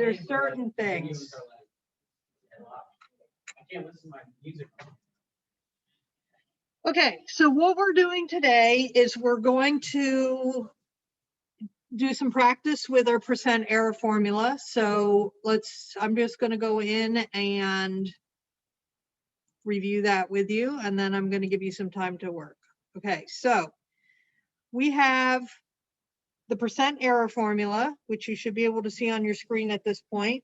There's certain things. I can't listen to my music. Okay, so what we're doing today is we're going to do some practice with our percent error formula. So I'm just going to go in and review that with you, and then I'm going to give you some time to work. Okay, so we have the percent error formula, which you should be able to see on your screen at this point.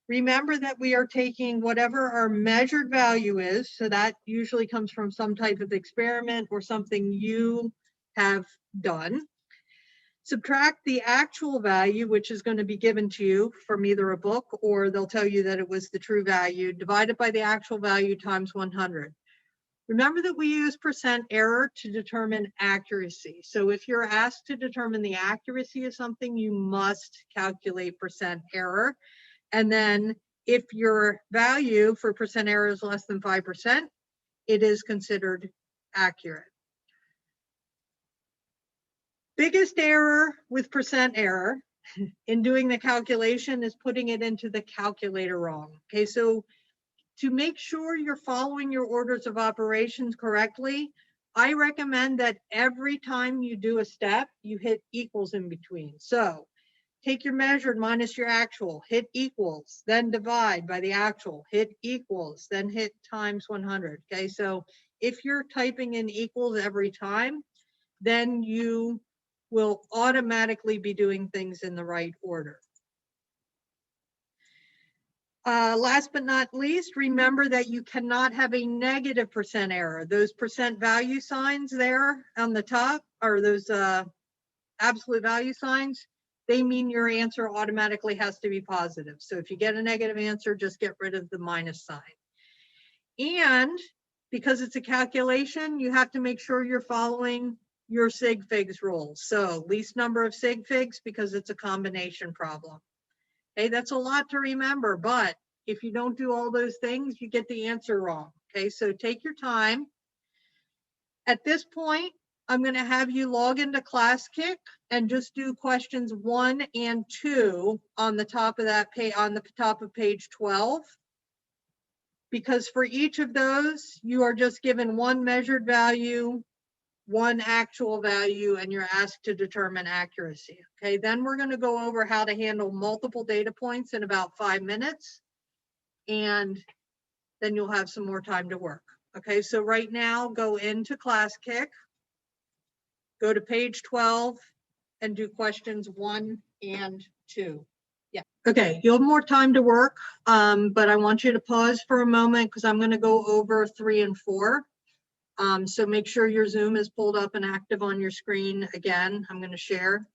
Remember that we are taking whatever our measured value is, so that usually comes from some type of experiment or something you have done. Subtract the actual value, which is going to be given to you from either a book or they'll tell you that it was the true value, divided by the actual value times 100. Remember that we use percent error to determine accuracy. So if you're asked to determine the accuracy of something, you must calculate percent error. And then if your value for percent error is less than 5%, it is considered accurate. Biggest error with percent error in doing the calculation is putting it into the calculator wrong. Okay, so to make sure you're following your orders of operations correctly, I recommend that every time you do a step, you hit equals in between. So take your measured minus your actual, hit equals, then divide by the actual, hit equals, then hit times 100. Okay, so if you're typing in equals every time, then you will automatically be doing things in the right order. Last but not least, remember that you cannot have a negative percent error. Those percent value signs there on the top are those absolute value signs. They mean your answer automatically has to be positive. So if you get a negative answer, just get rid of the minus sign. And because it's a calculation, you have to make sure you're following your sig figs rules. So least number of sig figs because it's a combination problem. Okay, that's a lot to remember, but if you don't do all those things, you get the answer wrong. Okay, so take your time. At this point, I'm going to have you log into ClassKick and just do questions 1 and 2 on the top of that page, on the top of page 12. Because for each of those, you are just given one measured value, one actual value, and you're asked to determine accuracy. Okay, then we're going to go over how to handle multiple data points in about 5 minutes, and then you'll have some more time to work. Okay, so right now, go into ClassKick, go to page 12, and do questions 1 and 2. Yeah. Okay, you'll have more time to work, but I want you to pause for a moment because I'm going to go over 3 and 4. So make sure your Zoom is pulled up and active on your screen. Again, I'm going to share.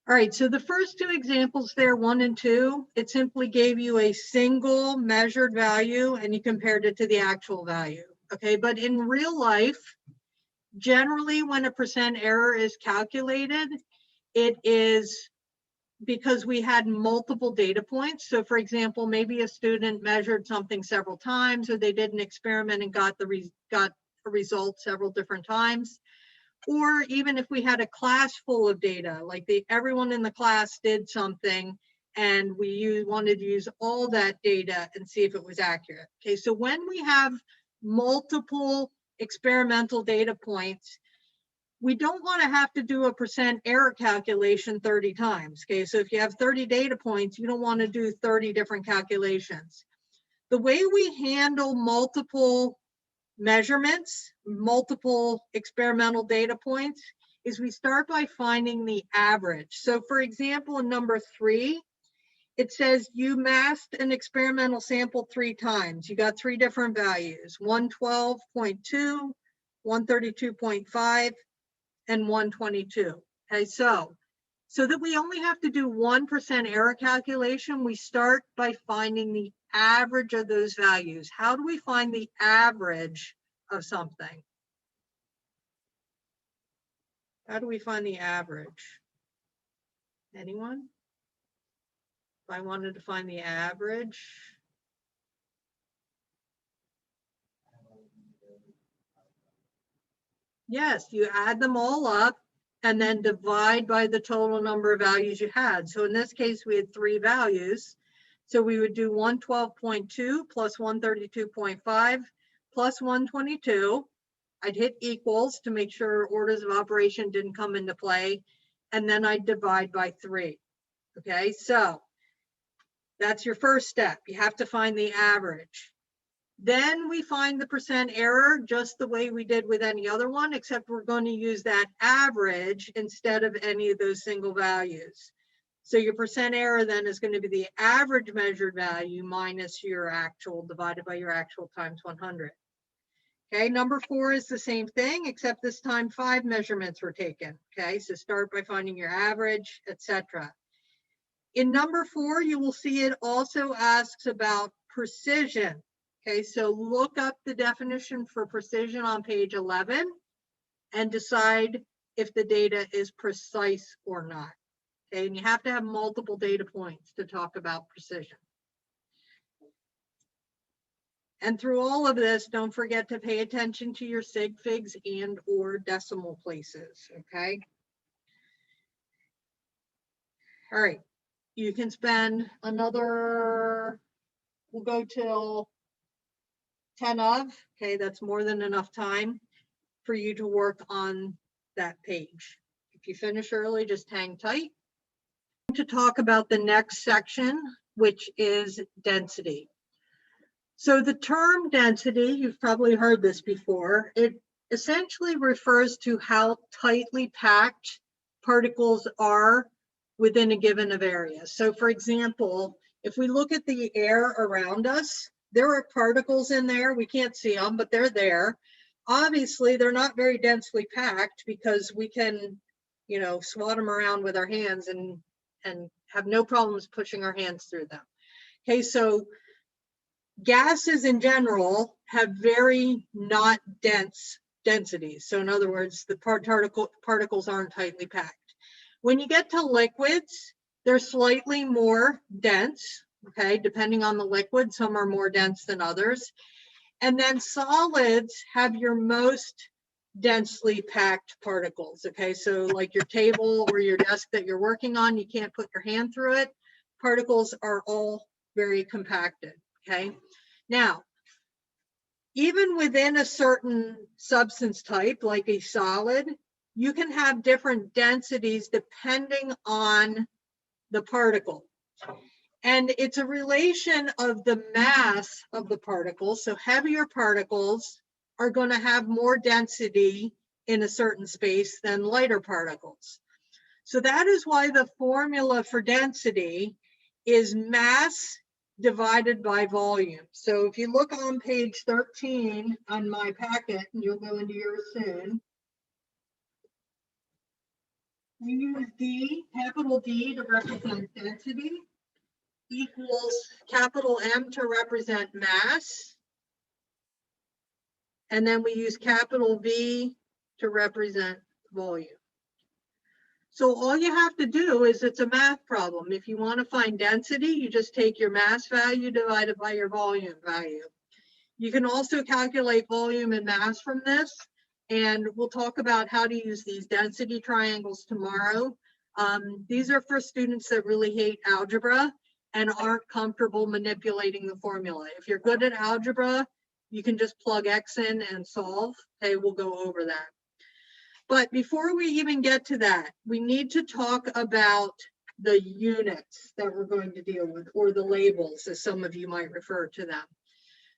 All right, so the first 2 examples there, 1 and 2, it simply gave you a single measured value and you compared it to the actual value. Okay, but in real life, generally when a percent error is calculated, it is because we had multiple data points. So for example, maybe a student measured something several times, or they did an experiment and got a result several different times. Or even if we had a class full of data, like everyone in the class did something and we wanted to use all that data and see if it was accurate. Okay, so when we have multiple experimental data points, we don't want to have to do a percent error calculation 30 times. Okay, so if you have 30 data points, you don't want to do 30 different calculations. The way we handle multiple measurements, multiple experimental data points, is we start by finding the average. So for example, in number 3, it says you masked an experimental sample 3 times. You got 3 different values, 112.2, 132.5, and 122. Okay, so that we only have to do 1% error calculation, we start by finding the average of those values. How do we find the average of something? How do we find the average? Anyone? If I wanted to find the average. Yes, you add them all up and then divide by the total number of values you had. So in this case, we had 3 values. So we would do 112.2 plus 132.5 plus 122. I'd hit equals to make sure orders of operation didn't come into play. And then I'd divide by 3. Okay, so that's your first step. You have to find the average. Then we find the percent error just the way we did with any other one, except we're going to use that average instead of any of those single values. So your percent error then is going to be the average measured value minus your actual divided by your actual times 100. Okay, number 4 is the same thing, except this time 5 measurements were taken. Okay, so start by finding your average, etc. In number 4, you will see it also asks about precision. Okay, so look up the definition for precision on page 11 and decide if the data is precise or not. Okay, and you have to have multiple data points to talk about precision. And through all of this, don't forget to pay attention to your sig figs and or decimal places, okay? All right, you can spend another, we'll go till 10 of, okay, that's more than enough time for you to work on that page. If you finish early, just hang tight. To talk about the next section, which is density. So the term density, you've probably heard this before, it essentially refers to how tightly packed particles are within a given area. So for example, if we look at the air around us, there are particles in there. We can't see them, but they're there. Obviously, they're not very densely packed because we can, you know, swat them around with our hands and have no problems pushing our hands through them. Okay, so gases in general have very not dense densities. So in other words, the particles aren't tightly packed. When you get to liquids, they're slightly more dense, okay, depending on the liquid. Some are more dense than others. And then solids have your most densely packed particles, okay? So like your table or your desk that you're working on, you can't put your hand through it. Particles are all very compacted, okay? Now, even within a certain substance type, like a solid, you can have different densities depending on the particle. And it's a relation of the mass of the particles. So heavier particles are going to have more density in a certain space than lighter particles. So that is why the formula for density is mass divided by volume. So if you look on page 13 on my packet, and you'll go into yours soon, we use D, capital D, to represent density, equals capital M to represent mass, and then we use capital V to represent volume. So all you have to do is, it's a math problem. If you want to find density, you just take your mass value divided by your volume value. You can also calculate volume and mass from this, and we'll talk about how to use these density triangles tomorrow. These are for students that really hate algebra and aren't comfortable manipulating the formula. If you're good at algebra, you can just plug X in and solve. Okay, we'll go over that. But before we even get to that, we need to talk about the units that we're going to deal with, or the labels, as some of you might refer to them.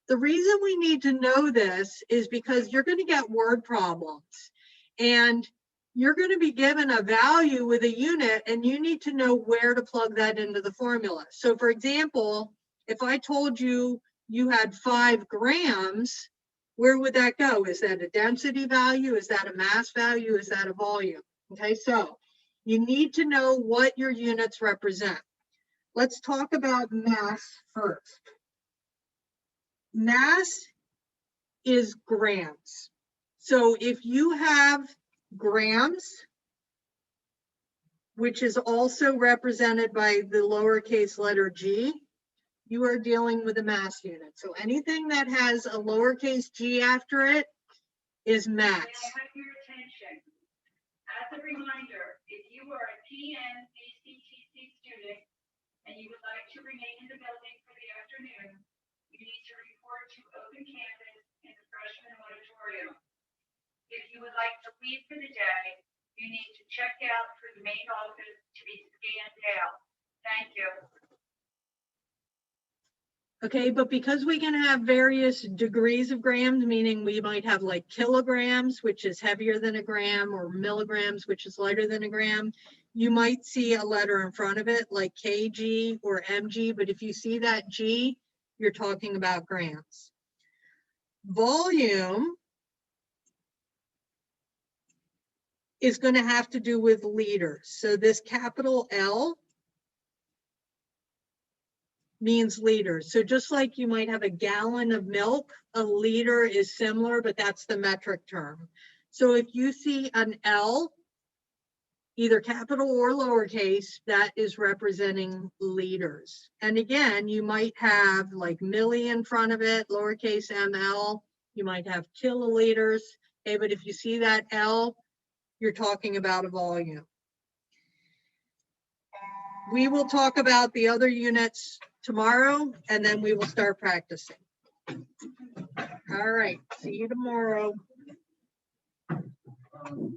The reason we need to know this is because you're going to get word problems, and you're going to be given a value with a unit, and you need to know where to plug that into the formula. So for example, if I told you you had 5 grams, where would that go? Is that a density value? Is that a mass value? Is that a volume? Okay, so you need to know what your units represent. Let's talk about mass first. Mass is grams. So if you have grams, which is also represented by the lowercase letter g, you are dealing with a mass unit. So anything that has a lowercase g after it is mass. As a reminder, if you are a PN ACTC student and you would like to remain in the building for the afternoon, you need to report to open campus in the freshman auditorium. If you would like to leave for the day, you need to check out through the main office to be scanned out. Thank you. Okay, but because we can have various degrees of grams, meaning we might have like kilograms, which is heavier than a gram, or milligrams, which is lighter than a gram, you might see a letter in front of it like kg or mg, but if you see that G, you're talking about grams. Volume is going to have to do with liters. So this capital L means liters. So just like you might have a gallon of milk, a liter is similar, but that's the metric term. So if you see an L, either capital or lowercase, that is representing liters. And again, you might have like milli in front of it, lowercase ml. You might have kiloliters. Okay, but if you see that L, you're talking about a volume. We will talk about the other units tomorrow, and then we will start practicing. All right, see you tomorrow.